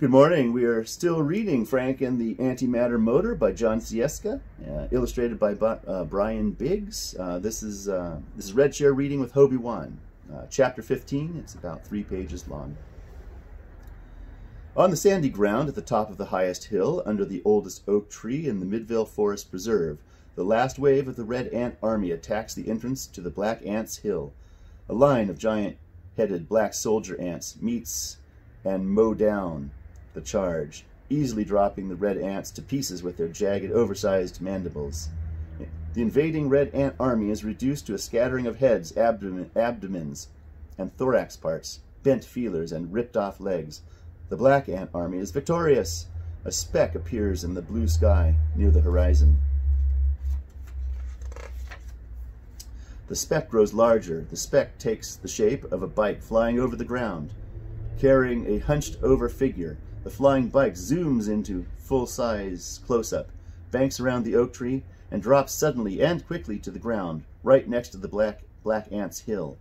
Good morning. We are still reading Frank and the Antimatter Motor by John Sieska, illustrated by Brian Biggs. This is Red Chair reading with Hobie Wan. Chapter 15. It's about 3 pages long. On the sandy ground at the top of the highest hill, under the oldest oak tree in the Midville Forest Preserve, the last wave of the Red Ant Army attacks the entrance to the Black Ants' Hill. A line of giant-headed black soldier ants meets and mow down the charge, easily dropping the red ants to pieces with their jagged, oversized mandibles. The invading red ant army is reduced to a scattering of heads, abdomens, and thorax parts, bent feelers, and ripped-off legs. The black ant army is victorious. A speck appears in the blue sky near the horizon. The speck grows larger. The speck takes the shape of a bike flying over the ground, carrying a hunched-over figure. The flying bike zooms into full-size close-up, banks around the oak tree, and drops suddenly and quickly to the ground, right next to the black ant's hill.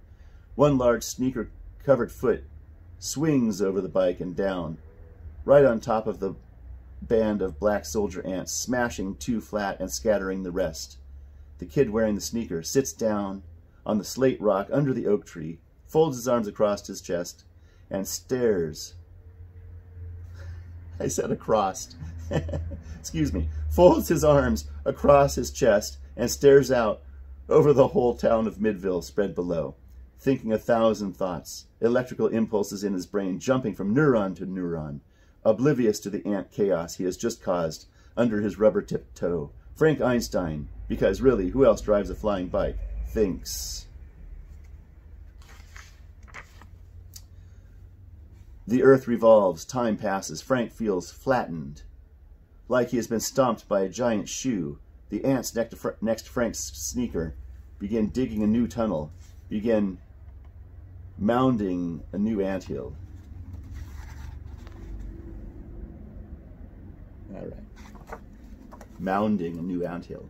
One large sneaker-covered foot swings over the bike and down, right on top of the band of black soldier ants, smashing 2 flat and scattering the rest. The kid wearing the sneaker sits down on the slate rock under the oak tree, folds his arms across his chest, and stares. I said across. Excuse me. Folds his arms across his chest and stares out over the whole town of Midville spread below, thinking 1,000 thoughts, electrical impulses in his brain jumping from neuron to neuron, oblivious to the ant chaos he has just caused under his rubber-tipped toe. Frank Einstein, because really, who else drives a flying bike, thinks. The earth revolves, time passes. Frank feels flattened, like he has been stomped by a giant shoe. The ants next to Frank's sneaker begin digging a new tunnel, begin mounding a new anthill. All right. Mounding a new anthill.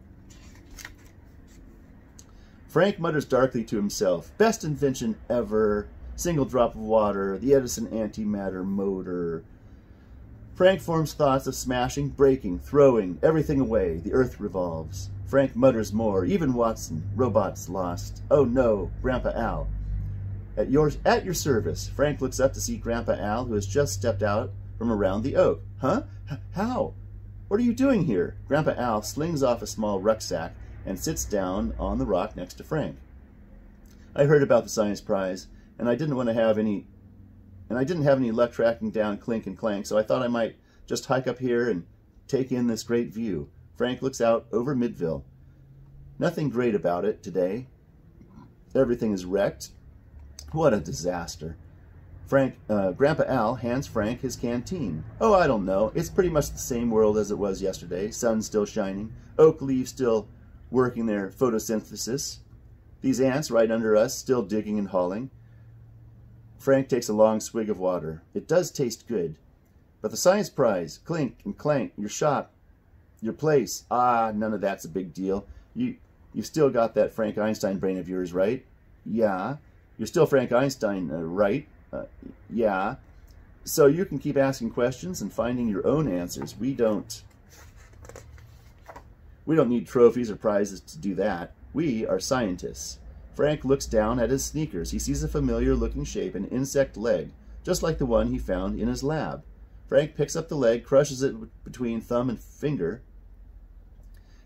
Frank mutters darkly to himself, "Best invention ever. Single drop of water, the Edison antimatter motor." Frank forms thoughts of smashing, breaking, throwing everything away. The earth revolves. Frank mutters more. Even Watson. Robots lost. Oh no, Grandpa Al. At your service. Frank looks up to see Grandpa Al, who has just stepped out from around the oak. Huh? How? What are you doing here? Grandpa Al slings off a small rucksack and sits down on the rock next to Frank. I heard about the science prize, and I didn't have any luck tracking down Clink and Clank, so I thought I might just hike up here and take in this great view. Frank looks out over Midville. Nothing great about it today. Everything is wrecked. What a disaster. Grandpa Al hands Frank his canteen. Oh, I don't know. It's pretty much the same world as it was yesterday. Sun still shining. Oak leaves still working their photosynthesis. These ants right under us still digging and hauling. Frank takes a long swig of water. It does taste good. But the science prize, Clink and Clank, your shop, your place, none of that's a big deal. You've still got that Frank Einstein brain of yours, right? Yeah. You're still Frank Einstein, right? Yeah. So you can keep asking questions and finding your own answers. We don't need trophies or prizes to do that. We are scientists. Frank looks down at his sneakers. He sees a familiar-looking shape, an insect leg, just like the one he found in his lab. Frank picks up the leg, crushes it between thumb and finger,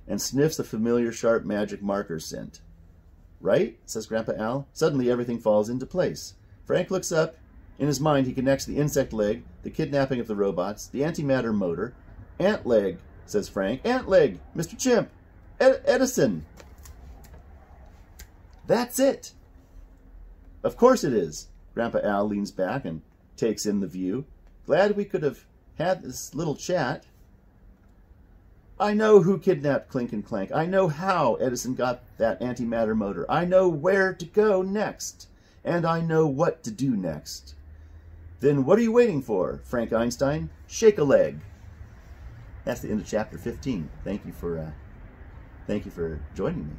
and sniffs the familiar sharp magic marker scent. Right? Says Grandpa Al. Suddenly everything falls into place. Frank looks up. In his mind, he connects the insect leg, the kidnapping of the robots, the antimatter motor. Ant leg, says Frank. Ant leg! Mr. Chimp! Edison! That's it! Of course it is. Grandpa Al leans back and takes in the view. Glad we could have had this little chat. I know who kidnapped Clink and Clank. I know how Edison got that antimatter motor. I know where to go next. And I know what to do next. Then what are you waiting for, Frank Einstein? Shake a leg. That's the end of chapter 15. Thank you for joining me.